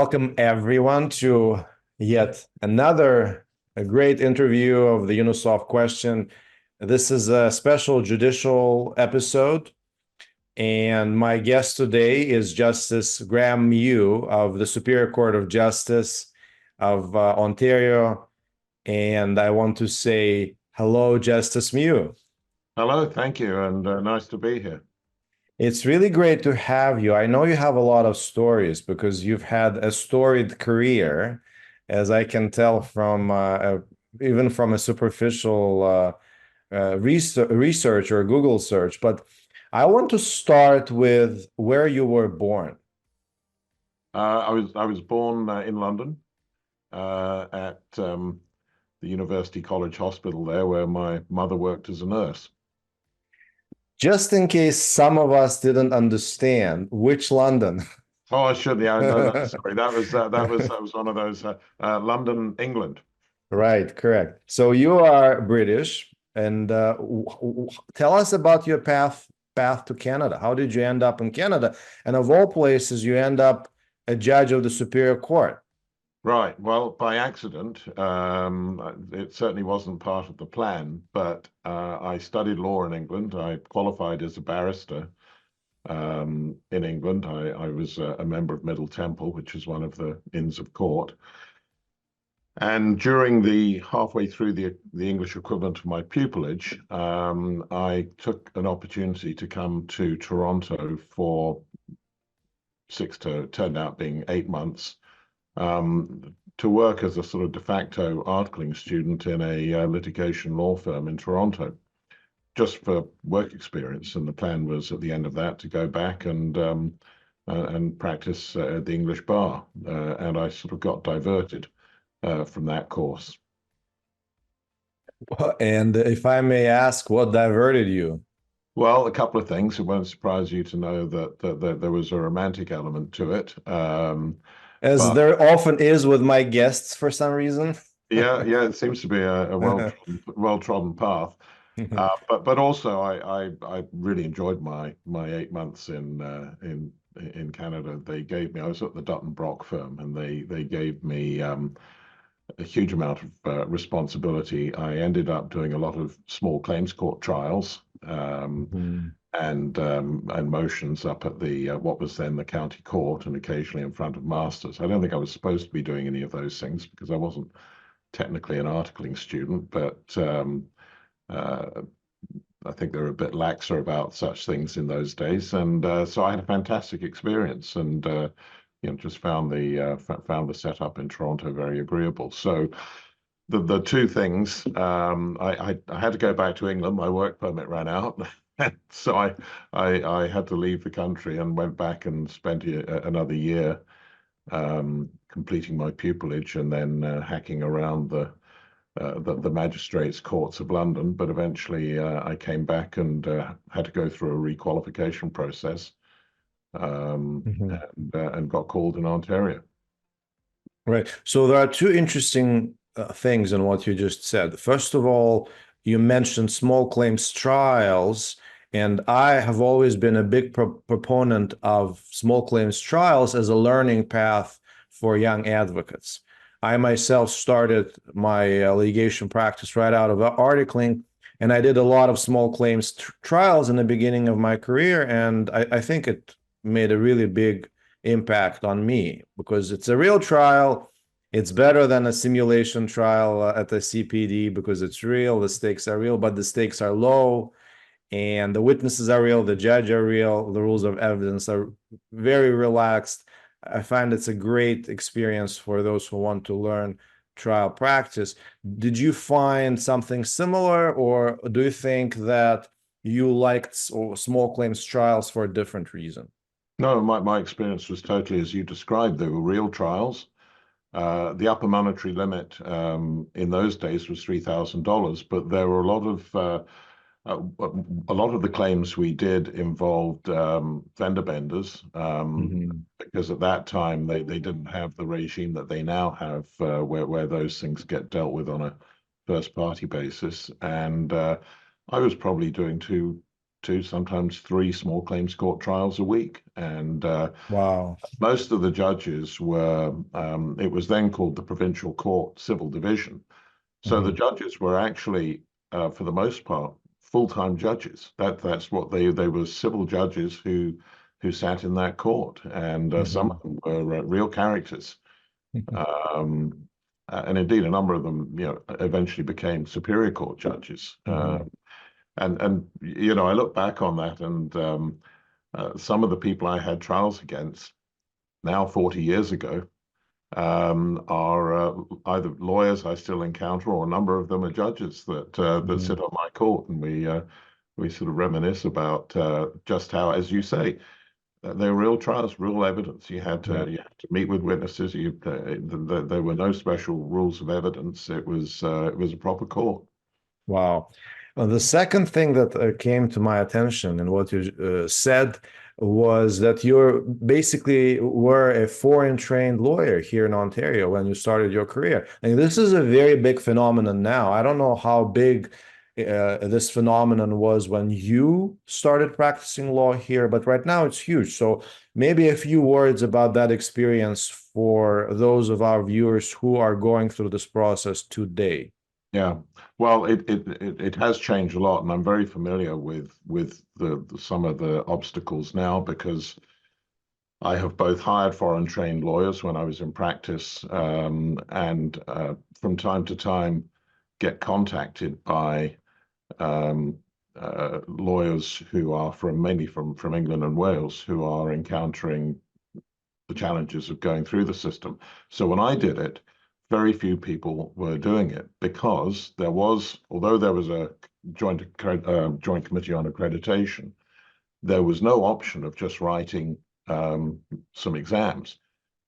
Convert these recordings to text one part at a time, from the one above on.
Welcome everyone to yet another great interview of the Unisoft question. This is a special judicial episode, and my guest today is Justice Graeme of the Superior Court of Justice of Ontario, and I want to say hello, Justice Mew. Hello, thank you, and nice to be here. It's really great to have you. I know you have a lot of stories because you've had a storied career, as I can tell from even from a superficial research or Google search. But I want to start with where you were born. I was born in London at the University College Hospital there, where my mother worked as a nurse. Just in case some of us didn't understand, which London? Oh, I should. Yeah, no, sorry. That was one of those London, England. Right, correct. So you are British, and tell us about your path to Canada. How did you end up in Canada? And of all places, you end up a judge of the Superior Court. Right. Well, by accident, it certainly wasn't part of the plan, but I studied law in England. I qualified as a barrister in England. I was a member of Middle Temple, which is one of the Inns of Court. And during the halfway through the English equivalent of my pupillage, I took an opportunity to come to Toronto for turned out being 8 months, to work as a sort of de facto articling student in a litigation law firm in Toronto, just for work experience. And the plan was at the end of that to go back and practice the English bar. And I sort of got diverted from that course. And if I may ask, what diverted you? Well, a couple of things. It won't surprise you to know that there was a romantic element to it. As there often is with my guests for some reason. Yeah, it seems to be a well-trodden path. But also I really enjoyed my 8 months in Canada. I was at the Dutton Brock firm, and they gave me a huge amount of responsibility. I ended up doing a lot of small claims court trials, and motions up at the what was then the county court, and occasionally in front of masters. I don't think I was supposed to be doing any of those things because I wasn't technically an articling student, but I think they were a bit laxer about such things in those days. And so I had a fantastic experience, and just found the setup in Toronto very agreeable. So the two things, I had to go back to England. My work permit ran out. So I had to leave the country and went back and spent another year completing my pupillage, and then hacking around the magistrates' courts of London. But eventually I came back and had to go through a requalification process, and got called in Ontario. Right. So there are two interesting things in what you just said. First of all, you mentioned small claims trials, and I have always been a big proponent of small claims trials as a learning path for young advocates. I myself started my litigation practice right out of articling, and I did a lot of small claims trials in the beginning of my career, and I think it made a really big impact on me because it's a real trial. It's better than a simulation trial at the CPD because it's real, the stakes are real, but the stakes are low, and the witnesses are real, the judge are real, the rules of evidence are very relaxed. I find it's a great experience for those who want to learn trial practice. Did you find something similar, or do you think that you liked small claims trials for a different reason? No, my experience was totally as you described. They were real trials. The upper monetary limit in those days was $3,000, but there were a lot of the claims we did involved vendor benders, because at that time they didn't have the regime that they now have, where those things get dealt with on a first party basis. And I was probably doing 2, sometimes 3 small claims court trials a week. And Wow. most of the judges were, it was then called the Provincial Court Civil Division. So the Mhm. judges were actually, for the most part, full-time judges. That's what they were, civil judges who sat in that court, and some Mhm. of them were real characters. Mhm. Um, and indeed, a number of them, eventually became superior court judges. Mhm. And I look back on that, and some of the people I had trials against now 40 years ago are either lawyers I still encounter, or a number of them are judges that Mhm. sit on my court, and we sort of reminisce about just how, as you say, they were real trials, real evidence. Yeah. You had to meet with witnesses. There were no special rules of evidence. It was a proper court. Wow. The second thing that came to my attention in what you said was that you're basically were a foreign trained lawyer here in Ontario when you started your career. And this is a very big phenomenon now. I don't know how big this phenomenon was when you started practicing law here, but right now it's huge. So maybe a few words about that experience for those of our viewers who are going through this process today. Yeah, well, it has changed a lot, and I'm very familiar with some of the obstacles now, because I have both hired foreign trained lawyers when I was in practice, and from time to time get contacted by um, lawyers who are mainly from England and Wales, who are encountering the challenges of going through the system. So when I did it, very few people were doing it, because although there was a joint committee on accreditation, there was no option of just writing some exams.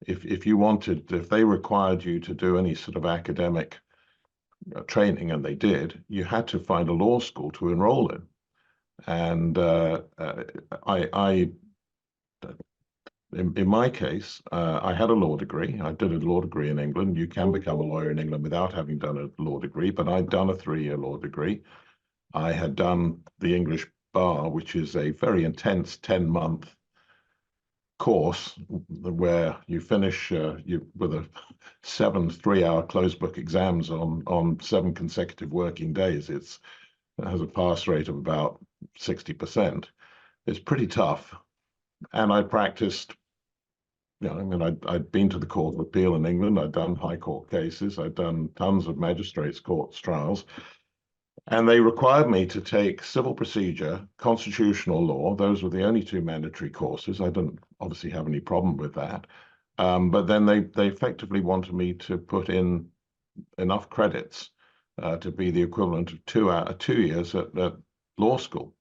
If they required you to do any sort of academic training, and they did, you had to find a law school to enroll in. And I in my case, I had a law degree. I did a law degree in England. You can become a lawyer in England without having done a law degree, but I'd done a 3-year law degree. I had done the English bar, which is a very intense 10-month course where you finish with a 7 3-hour closed book exams on 7 consecutive working days. It has a pass rate of about 60%. It's pretty tough. And I practiced, I mean, I'd been to the Court of Appeal in England. I'd done high court cases. I'd done tons of magistrates' courts trials. And they required me to take civil procedure, constitutional law. Those were the only 2 mandatory courses. I didn't obviously have any problem with that. But then they effectively wanted me to put in enough credits to be the equivalent of 2 years at law school.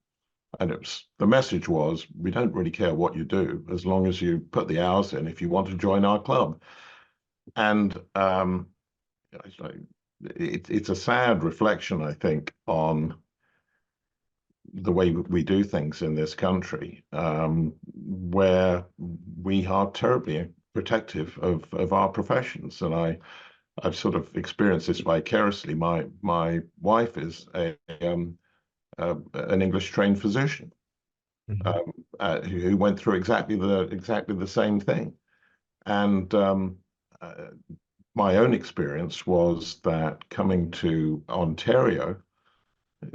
And the message was, we don't really care what you do as long as you put the hours in if you want to join our club. And it's a sad reflection, I think, on the way we do things in this country, where we are terribly protective of our professions. And I've sort of experienced this vicariously. My wife is an English trained physician, Mhm. who went through exactly the same thing. And uh, my own experience was that coming to Ontario,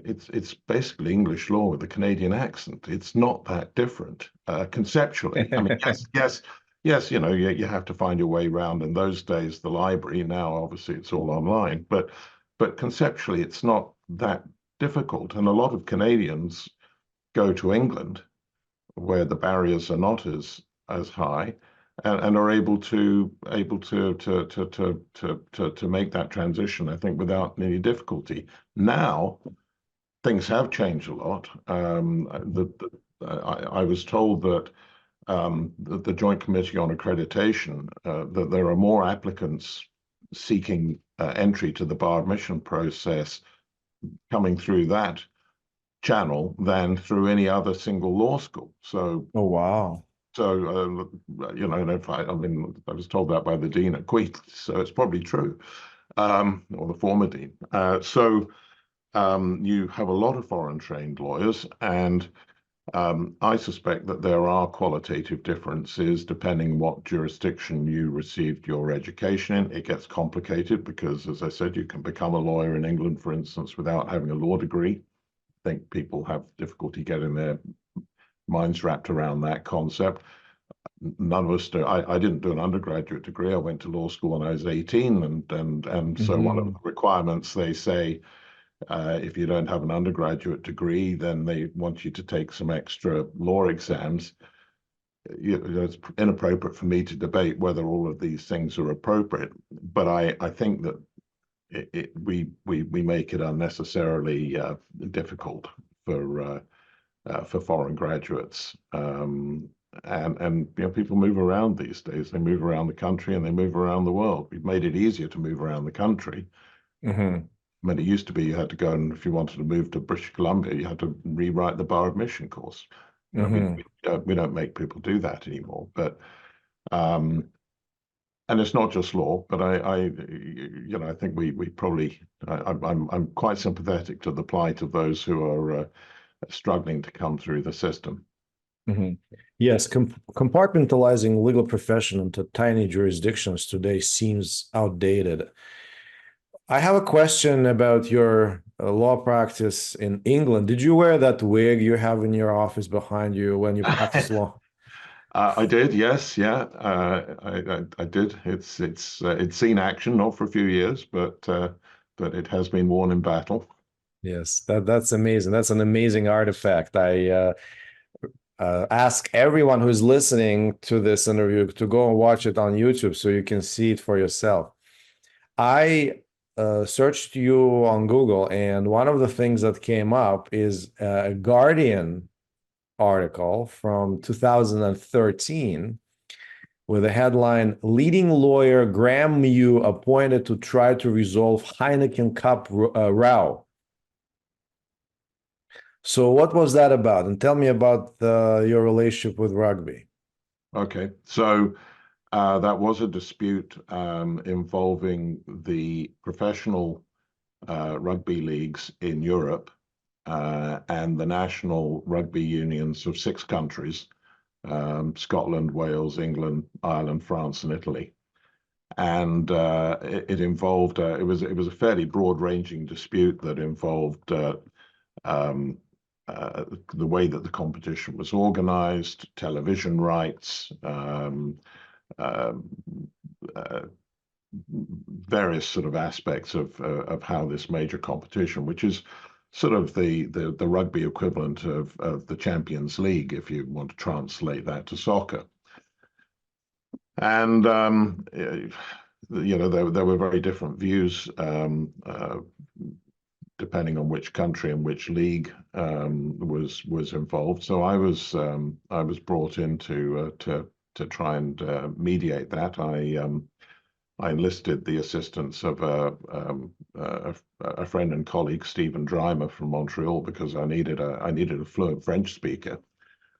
it's basically English law with a Canadian accent. It's not that different conceptually. I mean, yes. You have to find your way around. In those days, the library. Now, obviously, it's all online. But conceptually, it's not that difficult. And a lot of Canadians go to England, where the barriers are not as high, and are able to make that transition, I think, without any difficulty. Now things have changed a lot. I was told that the Joint Committee on Accreditation, that there are more applicants seeking entry to the bar admission process coming through that channel than through any other single law school. Oh, wow. I mean, I was told that by the dean at Queen's, so it's probably true, or the former dean. You have a lot of foreign trained lawyers, and I suspect that there are qualitative differences depending what jurisdiction you received your education in. It gets complicated because, as I said, you can become a lawyer in England, for instance, without having a law degree. I think people have difficulty getting their minds wrapped around that concept. None of us do. I didn't do an undergraduate degree. I went to law school when I was 18, and so one of Hmm. the requirements they say, if you don't have an undergraduate degree, then they want you to take some extra law exams. It's inappropriate for me to debate whether all of these things are appropriate, but I think that we make it unnecessarily difficult for foreign graduates. And people move around these days. They move around the country and they move around the world. We've made it easier to move around the country. Hmm. I mean, it used to be you had to go, and if you wanted to move to British Columbia, you had to rewrite the bar admission course. Hmm. We don't make people do that anymore. But um, and it's not just law, but I think we probably I'm quite sympathetic to the plight of those who are struggling to come through the system. Hmm. Yes, compartmentalizing legal profession into tiny jurisdictions today seems outdated. I have a question about your law practice in England. Did you wear that wig you have in your office behind you when you practice law? I did, yes, yeah, I did. It's seen action, not for a few years, but it has been worn in battle. Yes, that's amazing. That's an amazing artifact. I ask everyone who's listening to this interview to go and watch it on YouTube so you can see it for yourself. I searched you on Google, and one of the things that came up is a Guardian article from 2013 with a headline, Leading Lawyer Graeme appointed to try to resolve Heineken Cup row. So what was that about? And tell me about your relationship with rugby. Okay, so that was a dispute involving the professional rugby leagues in Europe and the national rugby unions of 6 countries, Scotland, Wales, England, Ireland, France, and Italy. And it involved it was a fairly broad-ranging dispute that involved um, the way that the competition was organized, television rights, uh, uh, various sort of aspects of how this major competition, which is sort of the rugby equivalent of the Champions League, if you want to translate that to soccer. And there were very different views depending on which country and which league was involved. So I was brought in to try and mediate that. I enlisted the assistance of a friend and colleague, Stephen Dreimer from Montreal, because I needed a fluent French speaker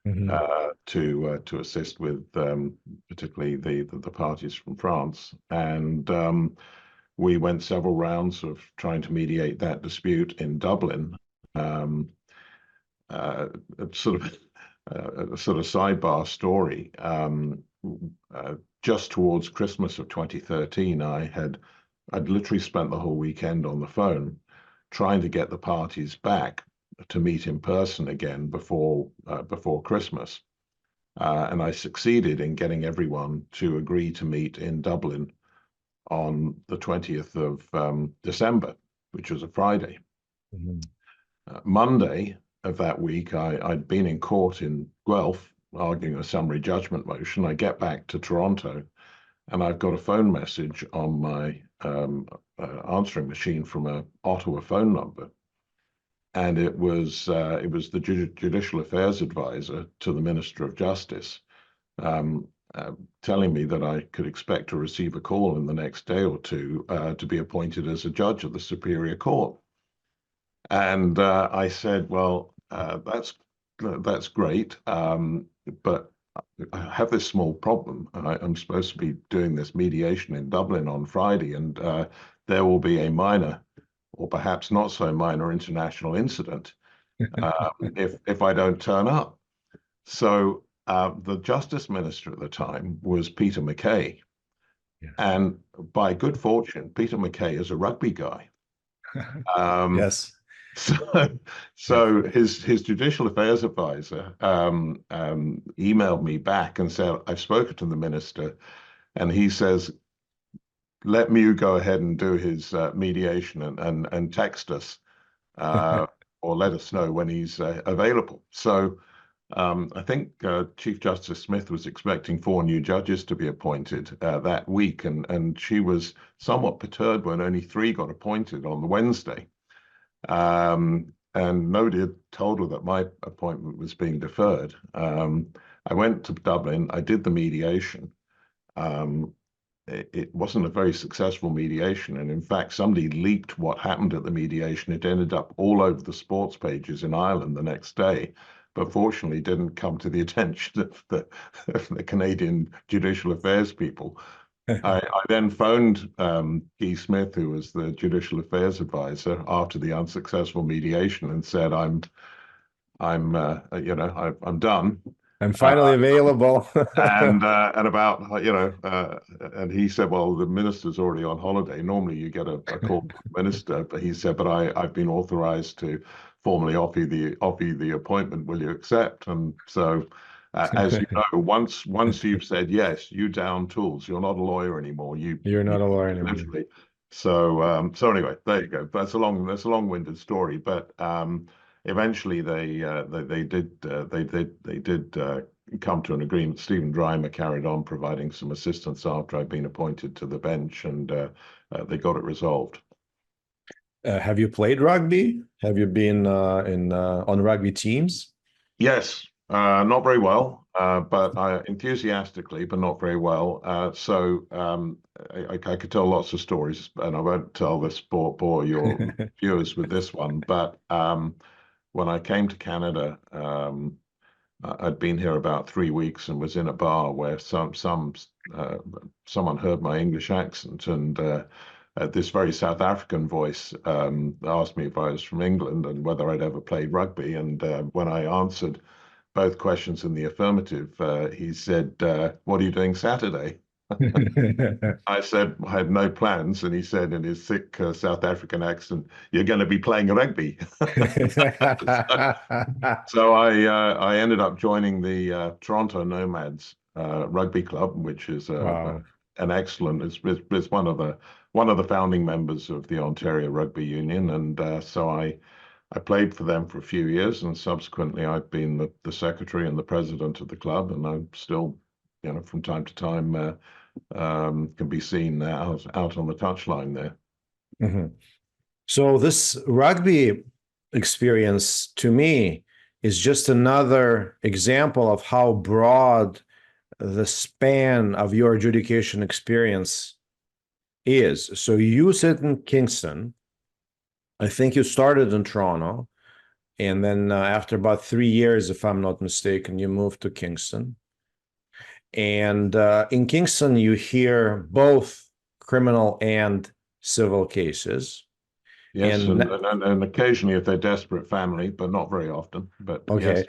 Mhm. to assist with particularly the parties from France. And we went several rounds of trying to mediate that dispute in Dublin. Um, uh, sort of a sort of sidebar story. Just towards Christmas of 2013, I'd literally spent the whole weekend on the phone trying to get the parties back to meet in person again before Christmas. And I succeeded in getting everyone to agree to meet in Dublin on the 20th of December, which was a Friday. Mhm. Monday of that week, I'd been in court in Guelph arguing a summary judgment motion. I get back to Toronto and I've got a phone message on my answering machine from a Ottawa phone number. And it was the judicial affairs advisor to the Minister of Justice, um, telling me that I could expect to receive a call in the next day or two to be appointed as a judge of the Superior Court. And I said, well, that's great, but I have this small problem. I'm supposed to be doing this mediation in Dublin on Friday, and there will be a minor, or perhaps not so minor, international incident if I don't turn up. So the Justice Minister at the time was Peter MacKay. Yeah. And by good fortune, Peter MacKay is a rugby guy. Um, Yes. so Yes. so his judicial affairs advisor emailed me back and said, I've spoken to the minister, and he says, let Mew go ahead and do his mediation and text us or let us know when he's available. So I think Chief Justice Smith was expecting 4 new judges to be appointed that week, and she was somewhat perturbed when only 3 got appointed on the Wednesday. And nobody had told her that my appointment was being deferred. I went to Dublin, I did the mediation. Um, it wasn't a very successful mediation. And in fact, somebody leaked what happened at the mediation. It ended up all over the sports pages in Ireland the next day, but fortunately didn't come to the attention of the Canadian judicial affairs people. I then phoned Guy Smith, who was the judicial affairs advisor, after the unsuccessful mediation, and said, I'm done. I'm Uh, finally available. and about and he said, well, the minister's already on holiday. Normally you get a call from the minister, but he said, but I've been authorized to formally offer you the appointment. Will you accept? And so as you know, once you've said yes, you down tools. You're not a lawyer anymore. You're You not a lawyer anymore. literally. So anyway, there you go. That's a long-winded story, but eventually they did come to an agreement. Stephen Dreimer carried on providing some assistance after I'd been appointed to the bench, and they got it resolved. Have you played rugby? Have you been in on rugby teams? Yes, not very well, but enthusiastically, but not very well. I could tell lots of stories, and I won't tell this bore your viewers with this one. But when I came to Canada, I'd been here about 3 weeks and was in a bar where someone heard my English accent, and this very South African voice asked me if I was from England and whether I'd ever played rugby. And when I answered both questions in the affirmative, he said, "What are you doing Saturday?" I said I had no plans, and he said in his thick South African accent, "You're going to be playing rugby." So I ended up joining the Toronto Nomads Rugby Club, which is Wow. an excellent. It's one of the founding members of the Ontario Rugby Union, and so I played for them for a few years, and subsequently I've been the secretary and the president of the club, and I'm still, from time to time can be seen out on the touchline there. Mhm. So this rugby experience to me is just another example of how broad the span of your adjudication experience is. So you sit in Kingston. I think you started in Toronto, and then after about 3 years, if I'm not mistaken, you moved to Kingston. And in Kingston, you hear both criminal and civil cases. Yes, And and occasionally if they're desperate, family, but not very often. But yes, okay,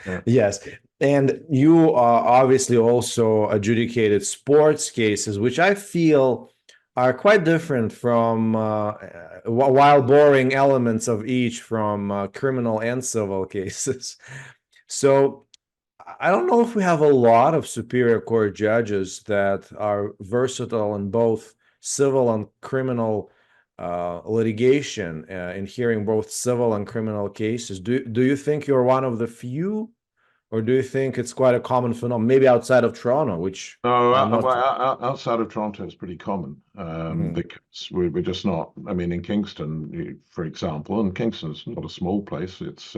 yeah. yes. And you obviously also adjudicated sports cases, which I feel are quite different from, while borrowing elements of each from criminal and civil cases. So I don't know if we have a lot of Superior Court judges that are versatile in both civil and criminal litigation, in hearing both civil and criminal cases. Do you think you're one of the few, or do you think it's quite a common phenomenon, maybe outside of Toronto, which No, I'm not. outside of Toronto, it's pretty common Mhm. because we're just not. I mean, in Kingston, for example, and Kingston's not a small place. It's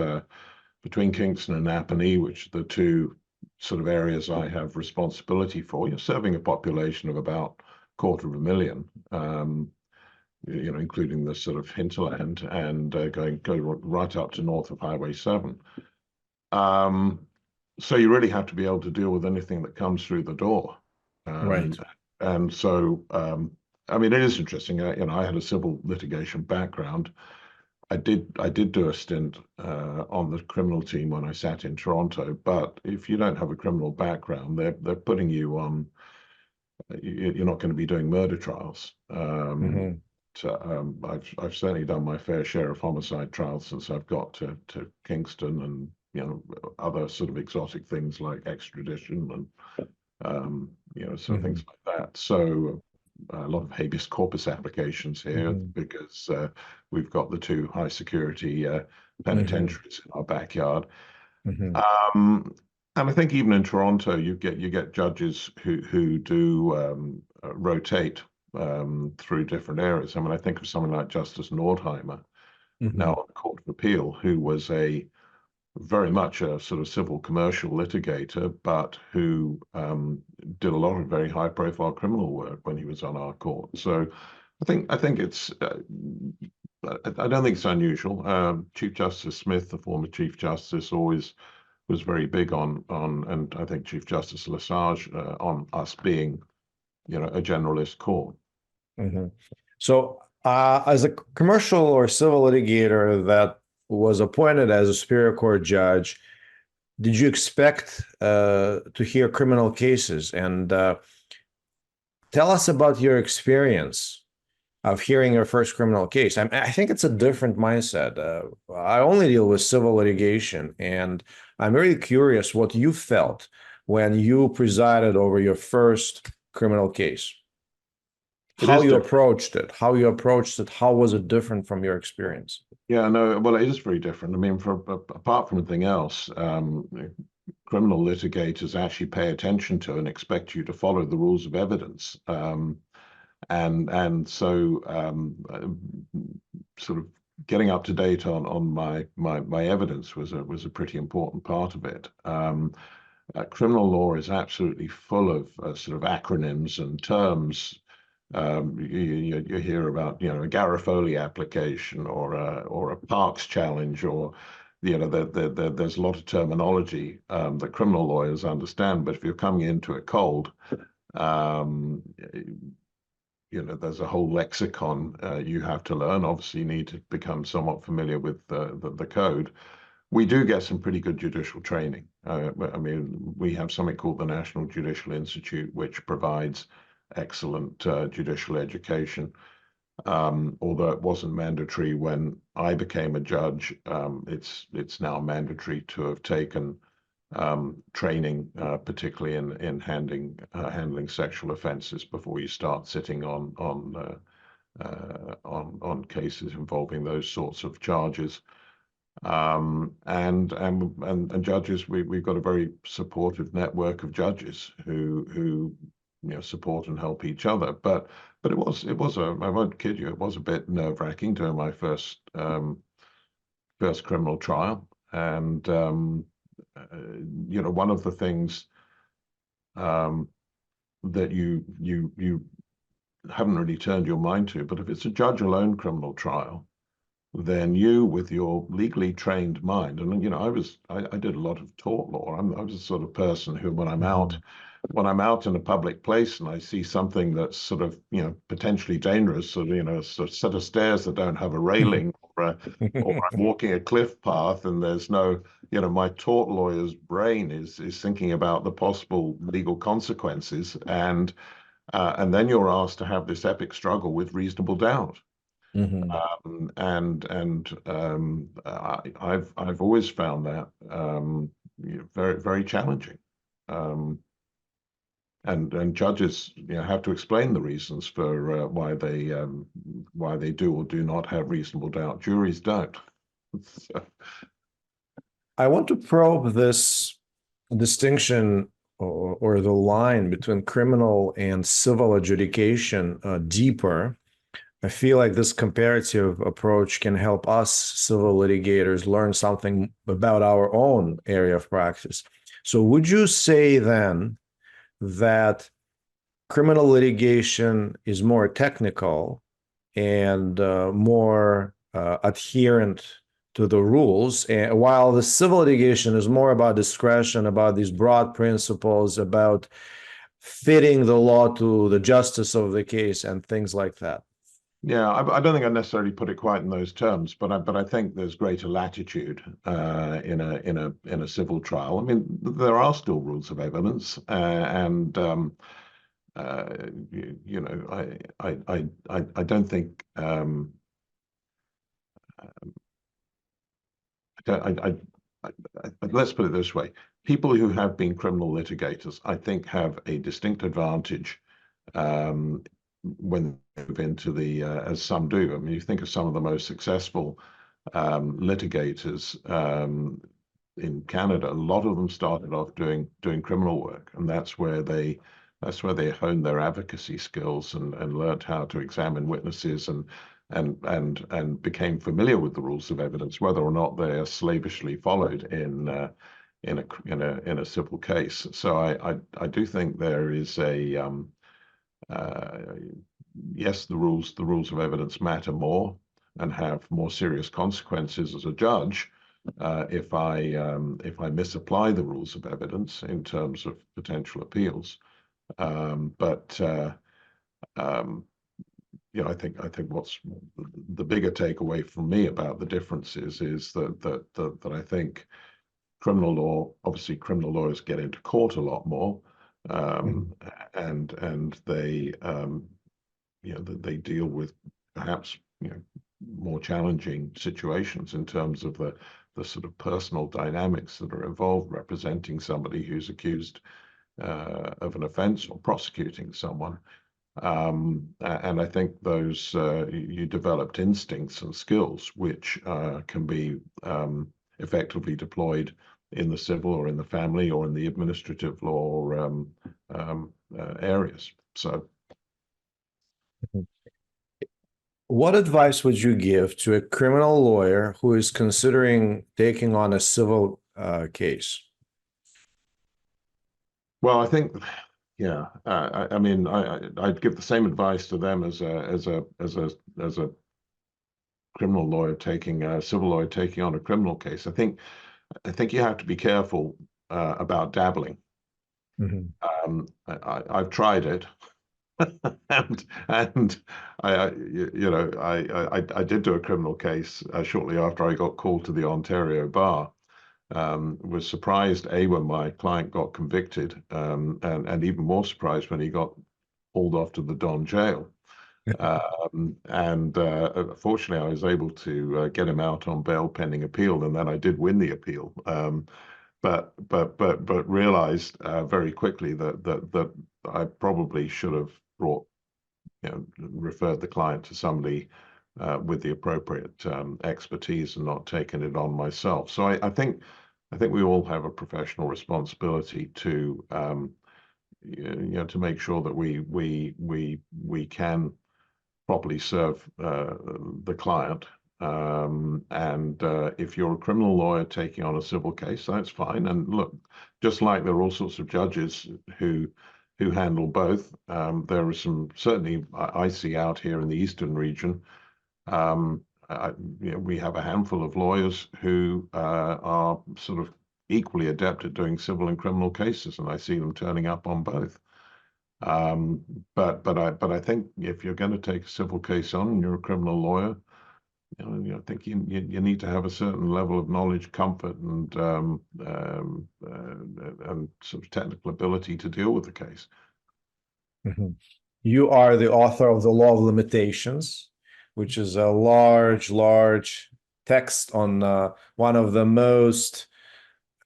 between Kingston and Napanee, which are the two sort of areas I have responsibility for. You're serving a population of about 250,000, including the sort of hinterland and go right up to north of Highway 7. Um, so you really have to be able to deal with anything that comes through the door. Right. And so, I mean, it is interesting. I had a civil litigation background, I did do a stint on the criminal team when I sat in Toronto, but if you don't have a criminal background, they're putting you on. You're not going to be doing murder trials. Hmm. I've certainly done my fair share of homicide trials since I've got to Kingston, and other sort of exotic things like extradition and sort of things Hmm. like that. So a lot of habeas corpus applications here Hmm. because we've got the two high security Hmm. penitentiaries in our backyard. Hmm. Um, and I think even in Toronto, you get judges who do rotate through different areas. I mean, I think of someone like Justice Nordheimer, now Hmm. on the Court of Appeal, who was a very much a sort of civil commercial litigator, but who did a lot of very high profile criminal work when he was on our court. So I think it's I don't think it's unusual. Chief Justice Smith, the former Chief Justice, always was very big on, and I think Chief Justice Lesage on us being, a generalist court. Hmm. So, as a commercial or civil litigator that was appointed as a Superior Court judge, did you expect to hear criminal cases? And tell us about your experience of hearing your first criminal case. I think it's a different mindset. I only deal with civil litigation, and I'm really curious what you felt when you presided over your first criminal case. It How is you different. approached it, how was it different from your experience? Yeah, no, well, it is very different. I mean, apart from anything else, criminal litigators actually pay attention to and expect you to follow the rules of evidence. And so sort of getting up to date on my evidence was a pretty important part of it. Criminal law is absolutely full of sort of acronyms and terms. You hear about a Garofoli application or a Parks challenge, or there's a lot of terminology that criminal lawyers understand, but if you're coming into it cold, um, there's a whole lexicon you have to learn. Obviously, you need to become somewhat familiar with the code. We do get some pretty good judicial training. I mean, we have something called the National Judicial Institute, which provides excellent judicial education. Although it wasn't mandatory when I became a judge, it's now mandatory to have taken training, particularly in handling sexual offences before you start sitting on cases involving those sorts of charges. And judges, we've got a very supportive network of judges who support and help each other. But it was I won't kid you, it was a bit nerve-wracking doing my first criminal trial. And one of the things um, that you haven't really turned your mind to, but if it's a judge alone criminal trial, then you, with your legally trained mind, and I did a lot of tort law. I was the sort of person who, Mhm. when I'm out in a public place and I see something that's sort of potentially dangerous, sort of a set of stairs that don't have a railing, or I'm walking a cliff path and there's no, my tort lawyer's brain is thinking about the possible legal consequences, and then you're asked to have this epic struggle with reasonable doubt. Mhm. I've always found that very very challenging, um, and judges have to explain the reasons for why they do or do not have reasonable doubt. Juries don't. So, I want to probe this distinction or the line between criminal and civil adjudication deeper. I feel like this comparative approach can help us civil litigators learn something about our own area of practice. So, would you say then that criminal litigation is more technical and more adherent to the rules, and while the civil litigation is more about discretion, about these broad principles, about fitting the law to the justice of the case and things like that? Yeah, I don't think I necessarily put it quite in those terms, but I think there's greater latitude in a civil trial. I mean, there are still rules of evidence, and you know, I don't think let's put it this way: people who have been criminal litigators, I think, have a distinct advantage um, when they move into the as some do. I mean, you think of some of the most successful litigators in Canada. A lot of them started off doing criminal work, and that's where they honed their advocacy skills and learned how to examine witnesses and became familiar with the rules of evidence, whether or not they are slavishly followed in a civil case. So I do think there is a uh, yes, the rules of evidence matter more and have more serious consequences as a judge if I misapply the rules of evidence in terms of potential appeals. But um, I think what's the bigger takeaway from me about the differences is that I think criminal law, obviously, criminal lawyers get into court a lot more, Mhm. um, and they deal with perhaps more challenging situations in terms of the sort of personal dynamics that are involved representing somebody who's accused of an offense or prosecuting someone. And I think those you developed instincts and skills which can be effectively deployed in the civil or in the family or in the administrative law areas. So, What advice would you give to a criminal lawyer who is considering taking on a civil case? well, I think, yeah, I mean, I'd give the same advice to them as a criminal lawyer taking a civil lawyer taking on a criminal case. I think you have to be careful about dabbling. Mhm. I've tried it, and I did do a criminal case shortly after I got called to the Ontario bar. Was surprised when my client got convicted, and even more surprised when he got hauled off to the Don jail. And fortunately, I was able to get him out on bail pending appeal, and then I did win the appeal. But realized very quickly that I probably should have referred the client to somebody with the appropriate expertise and not taken it on myself. So I think we all have a professional responsibility to to make sure that we can properly serve the client. And if you're a criminal lawyer taking on a civil case, that's fine. And look, just like there are all sorts of judges who handle both, there are some certainly I see out here in the Eastern region. Um, we have a handful of lawyers who are sort of equally adept at doing civil and criminal cases, and I see them turning up on both. Um, but I think if you're going to take a civil case on and you're a criminal lawyer, I think you need to have a certain level of knowledge, comfort, and sort of technical ability to deal with the case. Mhm. You are the author of The Law of Limitations, which is a large text on one of the most,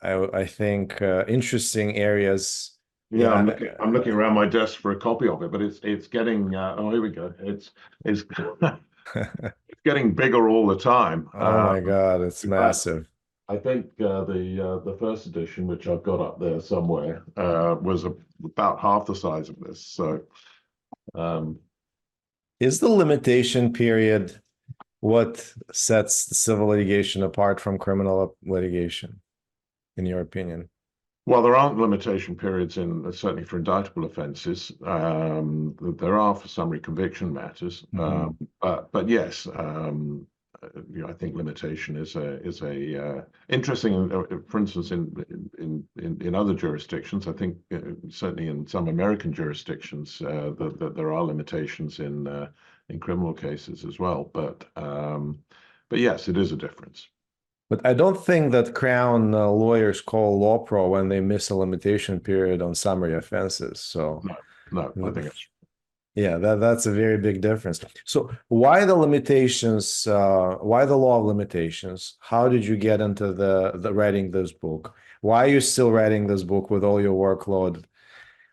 I think, interesting areys. Yeah, Yeah. I'm looking around my desk for a copy of it, but it's getting oh, here we go. It's getting bigger all the time. Oh my God, it's In fact, massive. I think the first edition, which I've got up there somewhere, was about half the size of this. So um, Is the limitation period what sets the civil litigation apart from criminal litigation, in your opinion? well, there aren't limitation periods in certainly for indictable offences. There are for summary conviction matters, Mhm. but yes, I think limitation is a interesting. For instance, in other jurisdictions, I think certainly in some American jurisdictions, that there are limitations in criminal cases as well. But yes, it is a difference. But I don't think that Crown lawyers call law pro when they miss a limitation period on summary offenses. So, No, no, I think it's yeah, that's a very big difference. So, why the limitations? Why the law of limitations? How did you get into the writing this book? Why are you still writing this book with all your workload?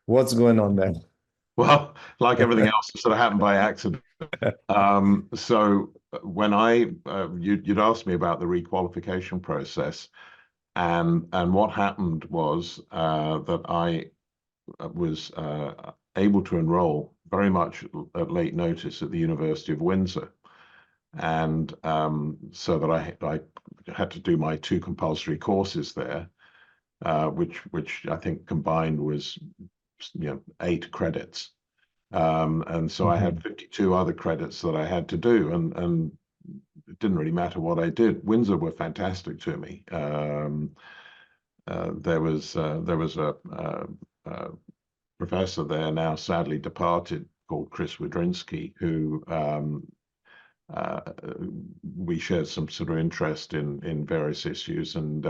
What's going on there? well, like everything else, it sort of happened by accident. So when you'd asked me about the requalification process, and what happened was that I was able to enroll very much at late notice at the University of Windsor, and so that I had to do my two compulsory courses there, which I think combined was 8 credits. And so I had Mhm. 52 other credits that I had to do, and it didn't really matter what I did. Windsor were fantastic to me. There was a professor there, now sadly departed, called Chris Widrinski, who uh, we shared some sort of interest in various issues, and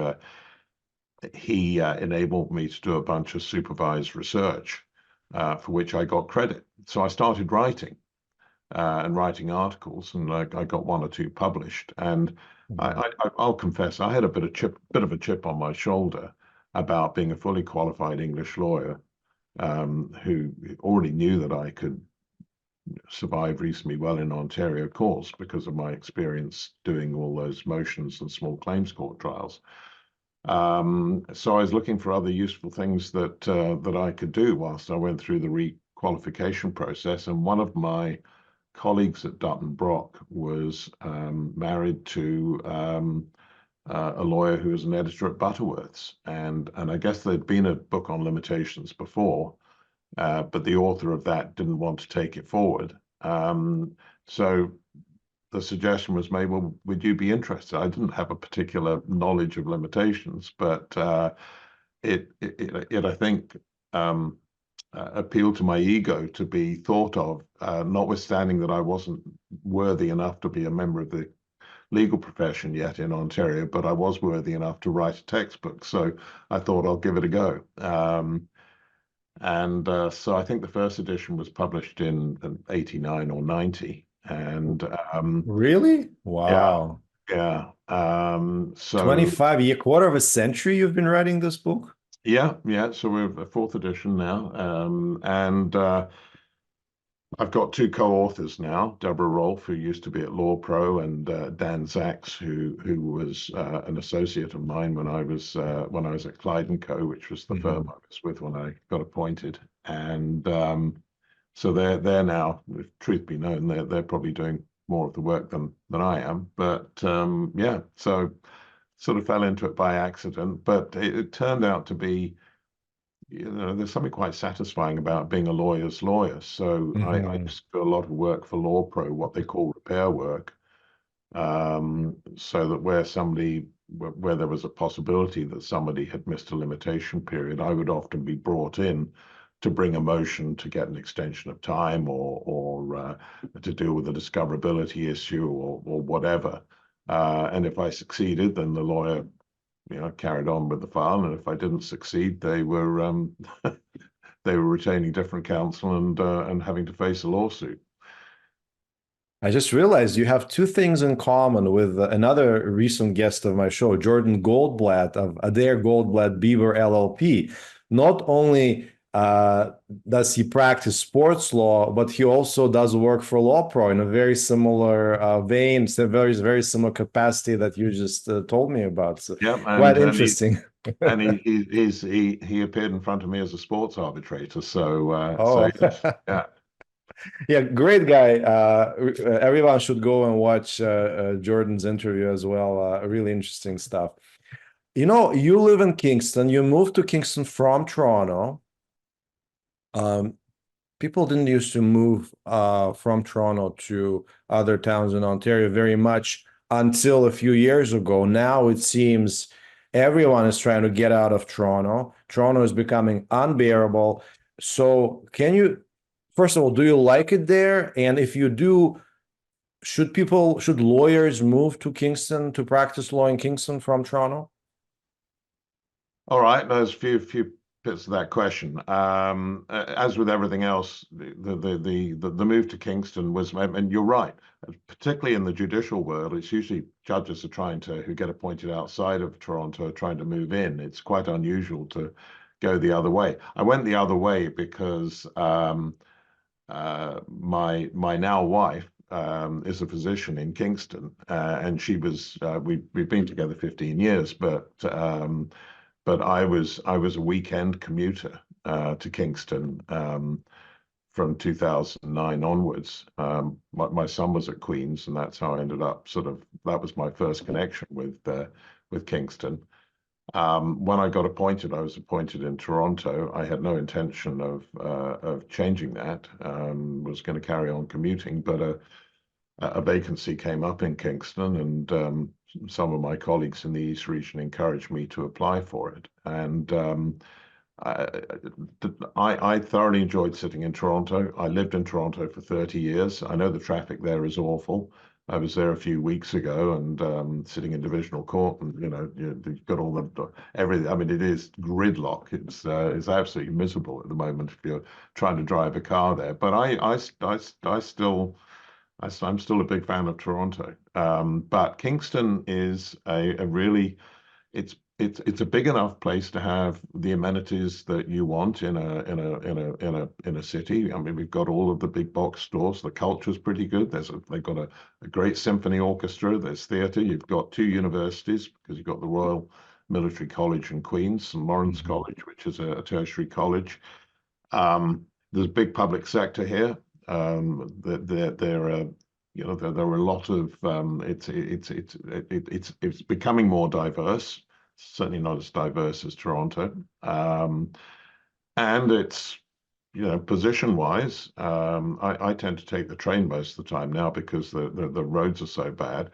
he enabled me to do a bunch of supervised research for which I got credit. So I started writing and writing articles, and I got one or two published. And Mhm. I'll confess, I had a bit of a chip on my shoulder about being a fully qualified English lawyer who already knew that I could survive reasonably well in Ontario courts because of my experience doing all those motions and small claims court trials. So I was looking for other useful things that I could do whilst I went through the re-qualification process. And one of my colleagues at Dutton Brock was married to a lawyer who was an editor at Butterworth's, and I guess there'd been a book on limitations before, but the author of that didn't want to take it forward. So the suggestion was made, well, would you be interested? I didn't have a particular knowledge of limitations, but it I think appealed to my ego to be thought of, notwithstanding that I wasn't worthy enough to be a member of the legal profession yet in Ontario, but I was worthy enough to write a textbook. So I thought I'll give it a go. And so I think the first edition was published in 89 or 90. And Really? yeah, Wow. yeah. So 25 year, quarter of a century you've been writing this book? yeah, yeah. So we're a fourth edition now. And I've got two co-authors now, Deborah Rolfe, who used to be at Law Pro, and Dan Zacks, who was an associate of mine when I was at Clyde and Co., which was the firm Mhm. I was with when I got appointed. And so they're now, if truth be known, they're probably doing more of the work than I am. But yeah, so sort of fell into it by accident, but it turned out to be, there's something quite satisfying about being a lawyer's lawyer. So I Mhm. used to do a lot of work for Law Pro, what they call repair work, so that where there was a possibility that somebody had missed a limitation period, I would often be brought in to bring a motion to get an extension of time, or to deal with a discoverability issue, or whatever. And if I succeeded, then the lawyer carried on with the file, and if I didn't succeed, they were they were retaining different counsel and having to face a lawsuit. I just realized you have two things in common with another recent guest of my show, Jordan Goldblatt of Adair Goldblatt Beaver LLP. Not only does he practice sports law, but he also does work for Law Pro in a very similar vein, so very similar capacity that you just told me about. So Yeah, quite interesting. he appeared in front of me as a sports arbitrator. So Oh, yes, yeah. yeah, great guy. Everyone should go and watch Jordan's interview as well. Really interesting stuff. You know, you live in Kingston. You moved to Kingston from Toronto. Um, People didn't used to move from Toronto to other towns in Ontario very much until a few years ago. Now it seems everyone is trying to get out of Toronto. Toronto is becoming unbearable. So, can you first of all, do you like it there? And if you do, should lawyers move to Kingston to practice law in Kingston from Toronto? All right, there's a few bits of that question. As with everything else, the move to Kingston was, and you're right, particularly in the judicial world, it's usually judges are trying to who get appointed outside of Toronto are trying to move in. It's quite unusual to go the other way. I went the other way because my now wife is a physician in Kingston, and she was we've been together 15 years, but I was a weekend commuter to Kingston from 2009 onwards. My son was at Queen's, and that's how I ended up that was my first connection with Kingston. When I got appointed, I was appointed in Toronto. I had no intention of changing that. Was going to carry on commuting, but a vacancy came up in Kingston, and some of my colleagues in the East region encouraged me to apply for it. And I, I thoroughly enjoyed sitting in Toronto. I lived in Toronto for 30 years. I know the traffic there is awful. I was there a few weeks ago and sitting in divisional court, and you've got all the everything. I mean, it is gridlock. It's absolutely miserable at the moment if you're trying to drive a car there. But I'm still a big fan of Toronto. But Kingston is a really it's a big enough place to have the amenities that you want in a city. I mean, we've got all of the big box stores. The culture's pretty good. They've got a great symphony orchestra. There's theatre. You've got two universities because you've got the Royal Military College in Queens, St. Lawrence College, which is a tertiary college. There's big public sector here. There are there are a lot of it's becoming more diverse. Certainly not as diverse as Toronto, and it's position wise. I tend to take the train most of the time now because the roads are so bad.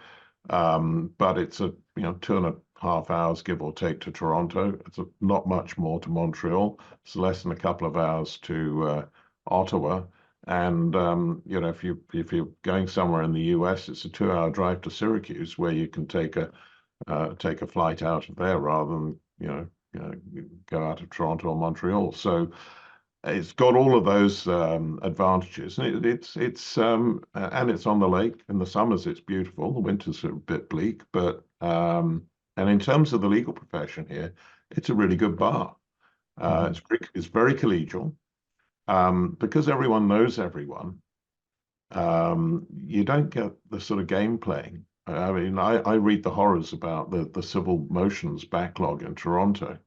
But it's 2.5 hours give or take to Toronto. It's not much more to Montreal. It's less than a couple of hours to Ottawa. And if you're going somewhere in the US, it's a 2-hour drive to Syracuse, where you can take a flight out of there rather than go out of Toronto or Montreal. So it's got all of those advantages, and it's and it's on the lake. In the summers, it's beautiful. The winters are a bit bleak, but and in terms of the legal profession here, it's a really good bar. It's very collegial. Because everyone knows everyone, you don't get the sort of game playing. I mean, I read the horrors about the civil motions backlog in Toronto,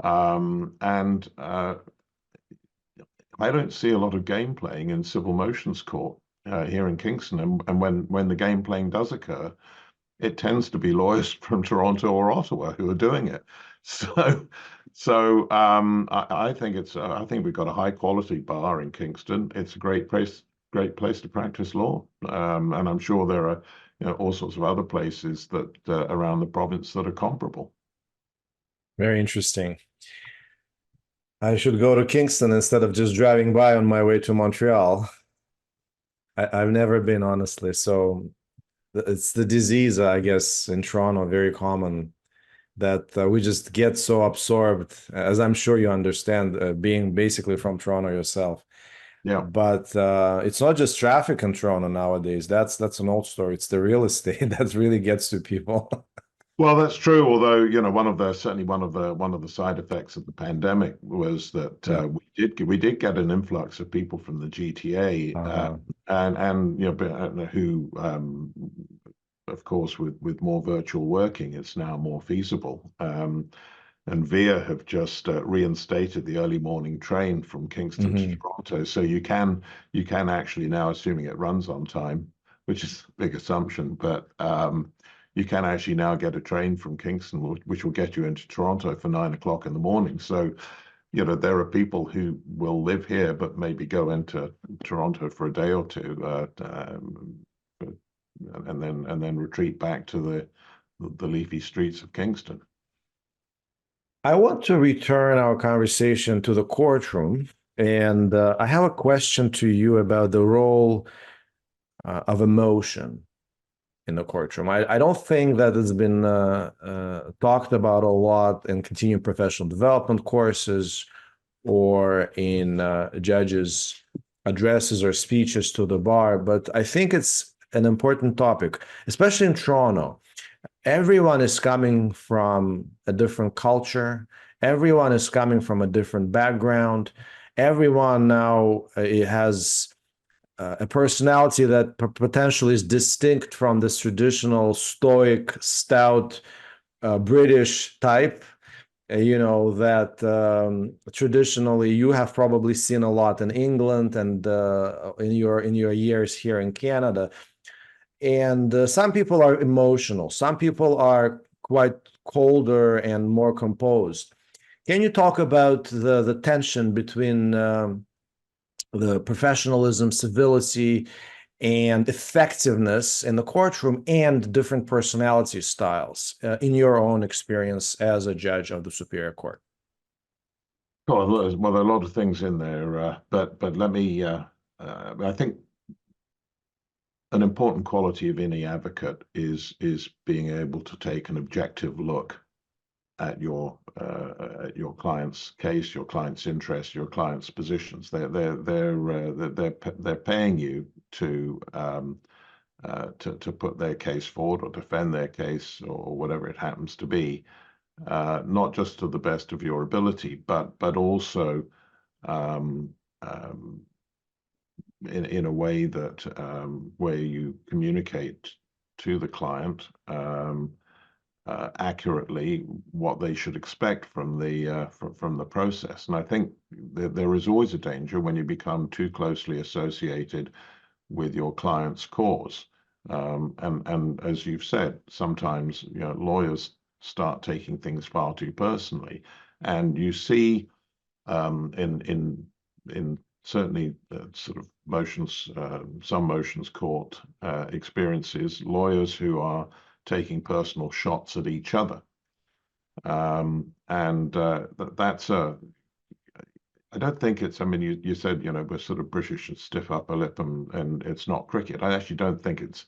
and I don't see a lot of game playing in civil motions court here in Kingston. And when the game playing does occur, it tends to be lawyers from Toronto or Ottawa who are doing it. I think we've got a high quality bar in Kingston. It's a great place to practice law. And I'm sure there are all sorts of other places that around the province that are comparable. Very interesting. I should go to Kingston instead of just driving by on my way to Montreal. I've never been, honestly. So it's the disease, I guess, in Toronto, very common, that we just get so absorbed, as I'm sure you understand, being basically from Toronto yourself. Yeah. But it's not just traffic in Toronto nowadays. That's an old story. It's the real estate that really gets to people. Well, that's true. Although, one of the side effects of the pandemic was that we did get an influx of people from the GTA, and who, of course, with more virtual working, it's now more feasible. And VIA have just reinstated the early morning train from Kingston to Toronto, so you can actually now, assuming it runs on time, which is a big assumption, but you can actually now get a train from Kingston, which will get you into Toronto for 9 o'clock in the morning. So, there are people who will live here, but maybe go into Toronto for a day or two, and then retreat back to the leafy streets of Kingston. I want to return our conversation to the courtroom And I have a question to you about the role of emotion in the courtroom. I don't think that it's been talked about a lot in continuing professional development courses or in judges' addresses or speeches to the bar, but I think it's an important topic, especially in Toronto. Everyone is coming from a different culture. Everyone is coming from a different background. Everyone now it has a personality that potentially is distinct from this traditional stoic, stout British type. That traditionally you have probably seen a lot in England and in your years here in Canada. And some people are emotional. Some people are quite colder and more composed. Can you talk about the tension between the professionalism, civility, and effectiveness in the courtroom and different personality styles in your own experience as a judge of the Superior Court? Well, there are a lot of things in there, but let me. I think an important quality of any advocate is being able to take an objective look at your client's case, your client's interest, your client's positions. They're paying you to put their case forward or defend their case or whatever it happens to be, not just to the best of your ability, but also um, um, in a way that where you communicate to the client accurately what they should expect from the process. And I think there is always a danger when you become too closely associated with your client's cause. And as you've said, sometimes lawyers start taking things far too personally, and you see in certainly sort of some motions court experiences, lawyers who are taking personal shots at each other. And that's I don't think it's, I mean, you said, we're sort of British and stiff upper lip and it's not cricket. I actually don't think it's,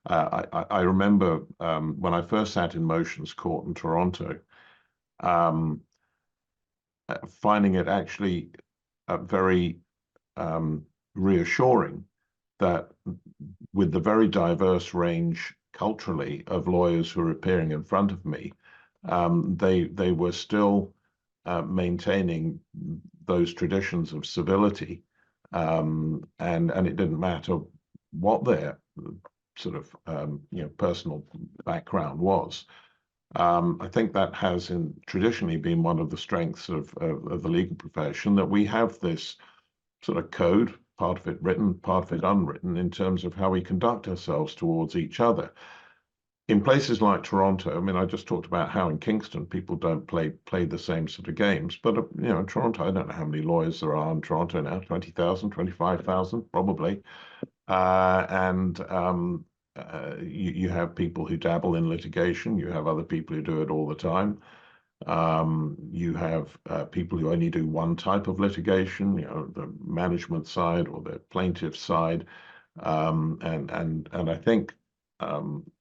I remember when I first sat in motions court in Toronto, finding it actually very reassuring that with the very diverse range culturally of lawyers who are appearing in front of me, they were still maintaining those traditions of civility, and it didn't matter what their sort of personal background was. I think that has traditionally been one of the strengths of the legal profession, that we have this sort of code, part of it written, part of it unwritten, in terms of how we conduct ourselves towards each other. In places like Toronto, I mean, I just talked about how in Kingston people don't play the same sort of games, but in Toronto, I don't know how many lawyers there are in Toronto now, 20,000, 25,000, probably. And you have people who dabble in litigation. You have other people who do it all the time. You have people who only do one type of litigation, the management side or the plaintiff side. And I think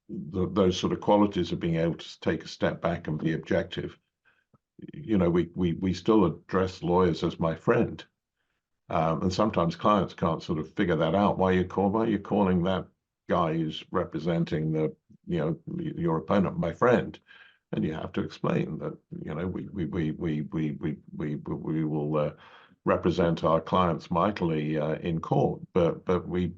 those sort of qualities of being able to take a step back and be objective. We still address lawyers as my friend. And sometimes clients can't sort of figure that out. Why are you calling that guy who's representing your opponent my friend? And you have to explain that we will represent our clients mightily in court, but we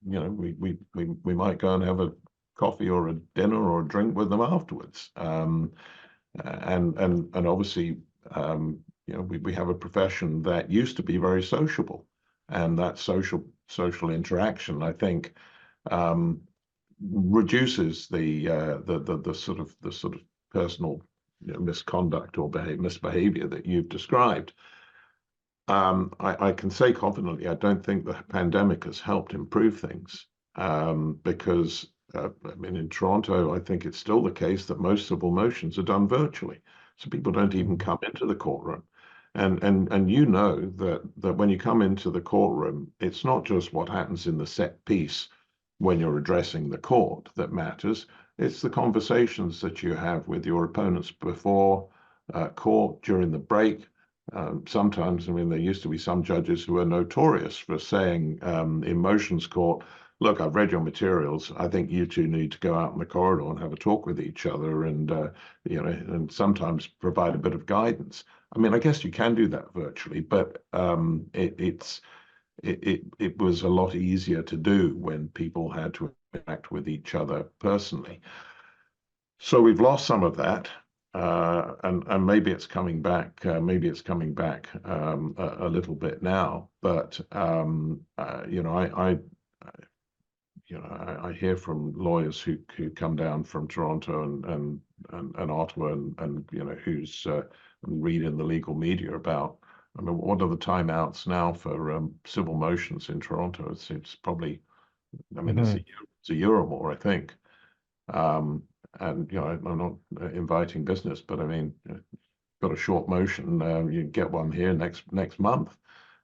might go and have a coffee or a dinner or a drink with them afterwards. And obviously we have a profession that used to be very sociable, and that social interaction, I think, reduces the sort of personal misconduct or misbehavior that you've described. I can say confidently, I don't think the pandemic has helped improve things, because I mean, in Toronto, I think it's still the case that most civil motions are done virtually. So people don't even come into the courtroom. And you know that when you come into the courtroom, it's not just what happens in the set piece when you're addressing the court that matters. It's the conversations that you have with your opponents before court, during the break. Sometimes, I mean, there used to be some judges who were notorious for saying in motions court, look, I've read your materials. I think you two need to go out in the corridor and have a talk with each other, and and sometimes provide a bit of guidance. I mean, I guess you can do that virtually, but it was a lot easier to do when people had to interact with each other personally. So we've lost some of that, and maybe it's coming back. Maybe it's coming back a little bit now. But I hear from lawyers who come down from Toronto and Ottawa and who's read in the legal media about. I mean, what are the timeouts now for civil motions in Toronto? It's probably, I mean, Mhm. it's a year or more, I think. And I'm not inviting business, but I mean, got a short motion, you can get one here next month.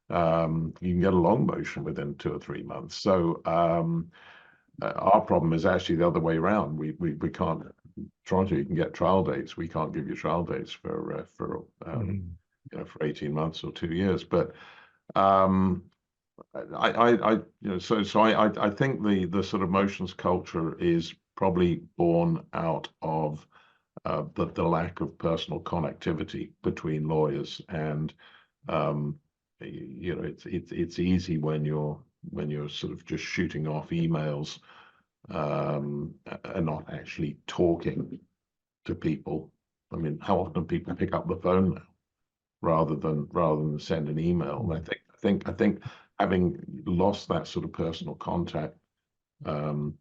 You can get a long motion within 2 or 3 months. So our problem is actually the other way around. We can't. Toronto, you can get trial dates. We can't give you trial dates Mhm. for 18 months or 2 years. But um, I think the sort of motions culture is probably born out of the lack of personal connectivity between lawyers, and it's easy when you're sort of just shooting off emails and not actually talking to people. I mean, how often people pick up the phone now rather than send an email? And I think having lost that sort of personal contact um,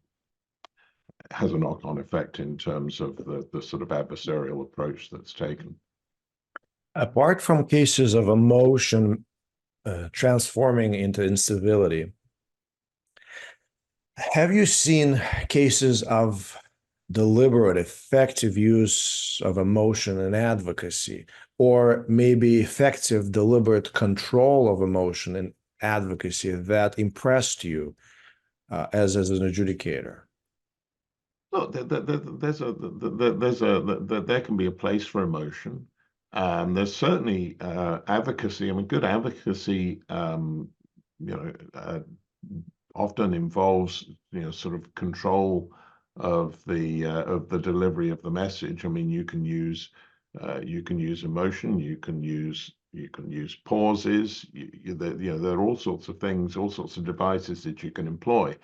has a knock-on effect in terms of the sort of adversarial approach that's taken. Apart from cases of emotion transforming into incivility, have you seen cases of deliberate, effective use of emotion in advocacy, or maybe effective, deliberate control of emotion in advocacy that impressed you as an adjudicator? Look, there can be a place for emotion. There's certainly advocacy. I mean, good advocacy, you know, often involves sort of control of the delivery of the message. I mean, you can use emotion, you can use pauses. There are all sorts of things, all sorts of devices that you can employ.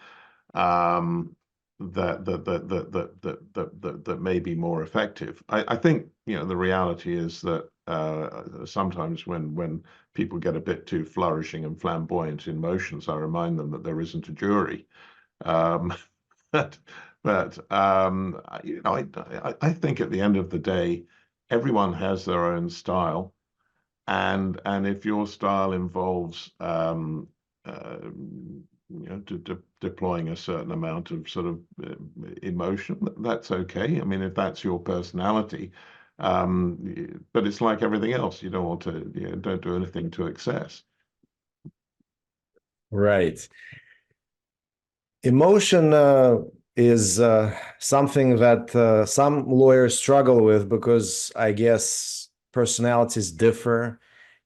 Um, that may be more effective. I think the reality is that sometimes when people get a bit too flourishing and flamboyant in motions, I remind them that there isn't a jury. Um, but I think at the end of the day, everyone has their own style, and if your style involves uh, deploying a certain amount of sort of emotion, that's okay. I mean, if that's your personality, but it's like everything else. You don't want to, don't do anything to excess. Right. Emotion is something that some lawyers struggle with because I guess personalities differ.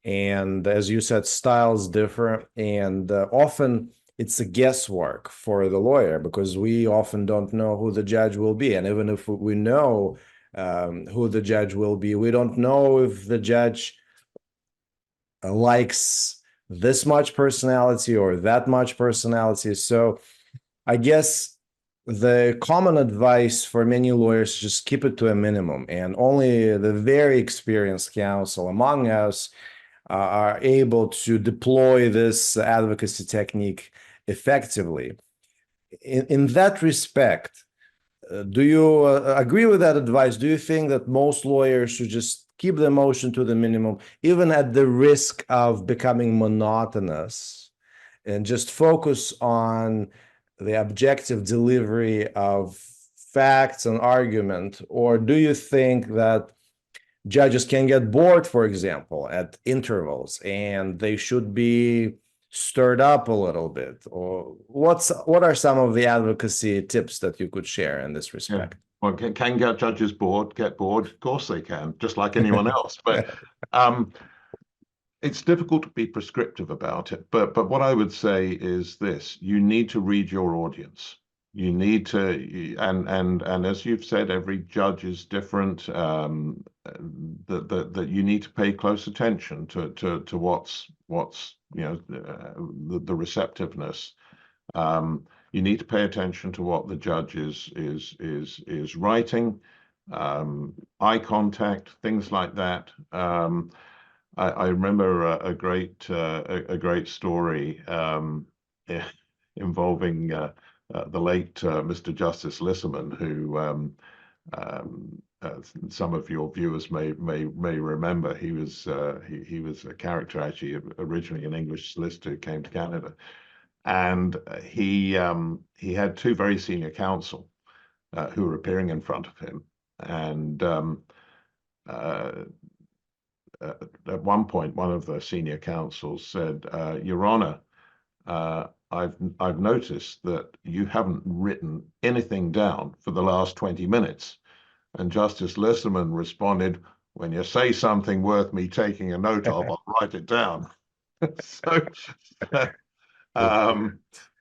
And as you said, styles differ. And often it's a guesswork for the lawyer because we often don't know who the judge will be. And even if we know who the judge will be, we don't know if the judge likes this much personality or that much personality. So I guess the common advice for many lawyers is just keep it to a minimum, and only the very experienced counsel among us are able to deploy this advocacy technique effectively. In that respect, do you agree with that advice? Do you think that most lawyers should just keep the emotion to the minimum, even at the risk of becoming monotonous, and just focus on the objective delivery of facts and argument? Or do you think that judges can get bored, for example, at intervals, and they should be stirred up a little bit? Or what are some of the advocacy tips that you could share in this Yeah. respect? Well, can get judges bored, get bored? Of course they can, just like anyone else. But um, it's difficult to be prescriptive about it. But what I would say is this: you need to read your audience. You need to, and as you've said, every judge is different. That you need to pay close attention to what's the receptiveness. You need to pay attention to what the judge is writing, eye contact, things like that. I remember a great story involving the late Mr. Justice Lisserman, who some of your viewers may remember. He was a character, actually, originally an English solicitor who came to Canada, and he had two very senior counsel who were appearing in front of him, and uh, at one point, one of the senior counsels said, "Your Honor, I've noticed that you haven't written anything down for the last 20 minutes." And Justice Lisserman responded, "When you say something worth me taking a note of, I'll write it down." so, um,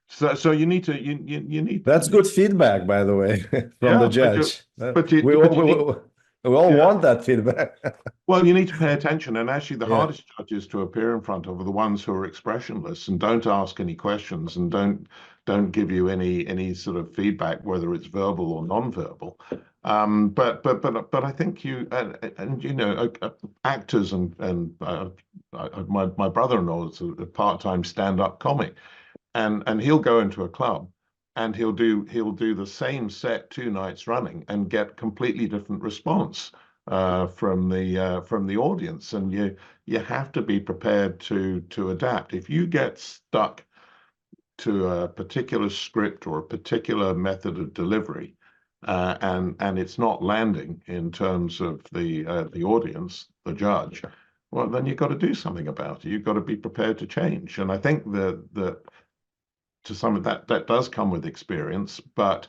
so you need to you need That's good feedback, by the way, from the yeah, judge. but you need We all yeah. want that feedback. Well, you need to pay attention, and actually, the Yeah. hardest judges to appear in front of are the ones who are expressionless and don't ask any questions and don't give you any sort of feedback, whether it's verbal or non-verbal. But I think and you know, actors my brother-in-law is a part-time stand-up comic, and he'll go into a club and he'll do the same set 2 nights running and get completely different response from the audience, and you have to be prepared to adapt. If you get stuck to a particular script or a particular method of delivery, and it's not landing in terms of the audience, the judge, well, then you've got to do something about it. You've got to be prepared to change. And I think that to some of that does come with experience, but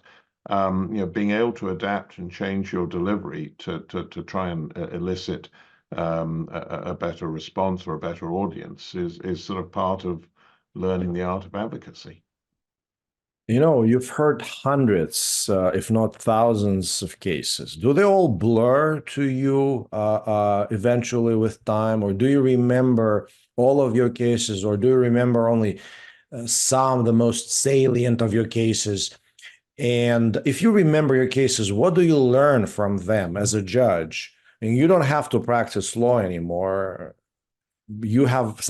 being able to adapt and change your delivery to try and elicit a better response or a better audience is sort of part of learning the art of advocacy. You know, you've heard hundreds, if not thousands of cases. Do they all blur to you eventually with time, or do you remember all of your cases, or do you remember only some, the most salient of your cases? And if you remember your cases, what do you learn from them as a judge? I mean, you don't have to practice law anymore. You have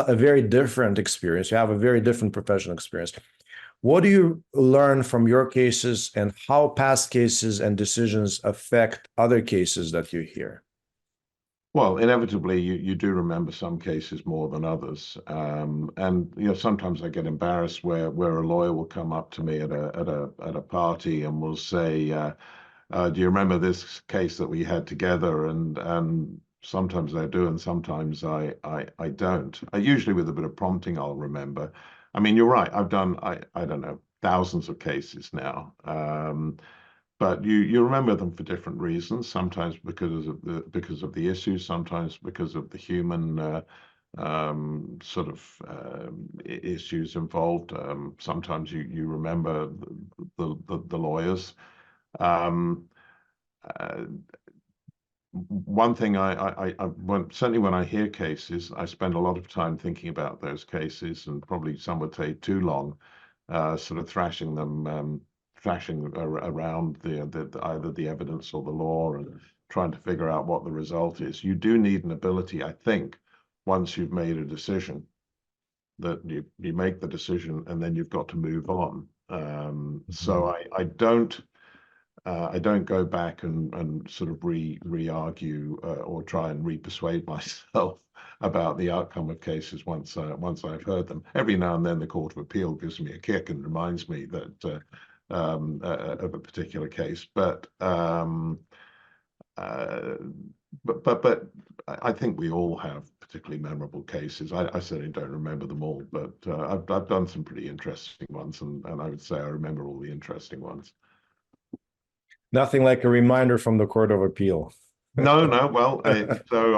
a very different experience. You have a very different professional experience. What do you learn from your cases, and how past cases and decisions affect other cases that you hear? Well, inevitably, you do remember some cases more than others, and sometimes I get embarrassed where a lawyer will come up to me at a party and will say, "Do you remember this case that we had together?" And sometimes I do, and sometimes I don't. Usually with a bit of prompting, I'll remember. I mean, you're right. I've done I don't know, thousands of cases now. But you remember them for different reasons. Sometimes because of the issues, sometimes because of the human sort of issues involved. Sometimes you remember the lawyers. Um, uh, One thing certainly when I hear cases, I spend a lot of time thinking about those cases, and probably some would say too long, sort of thrashing them, thrashing around either the evidence or the law, and trying to figure out what the result is. You do need an ability, I think, once you've made a decision, that you make the decision and then you've got to move on. So I don't go back and sort of re-argue or try and re-persuade myself about the outcome of cases once I've heard them. Every now and then the Court of Appeal gives me a kick and reminds me that of a particular case, but uh, but I think we all have particularly memorable cases. I certainly don't remember them all, but I've done some pretty interesting ones, and I would say I remember all the interesting ones. Nothing like a reminder from the Court of Appeal. No, no. Well, so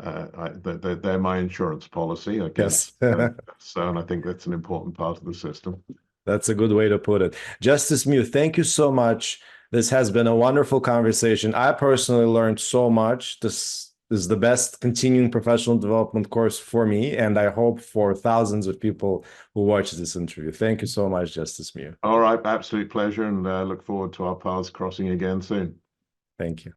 they're my insurance policy against. Yes. So, and I think that's an important part of the system. That's a good way to put it. Justice Mew, thank you so much. This has been a wonderful conversation. I personally learned so much. This is the best continuing professional development course for me, and I hope for thousands of people who watch this interview. Thank you so much, Justice Mew. All right, absolute pleasure, and look forward to our paths crossing again soon. Thank you.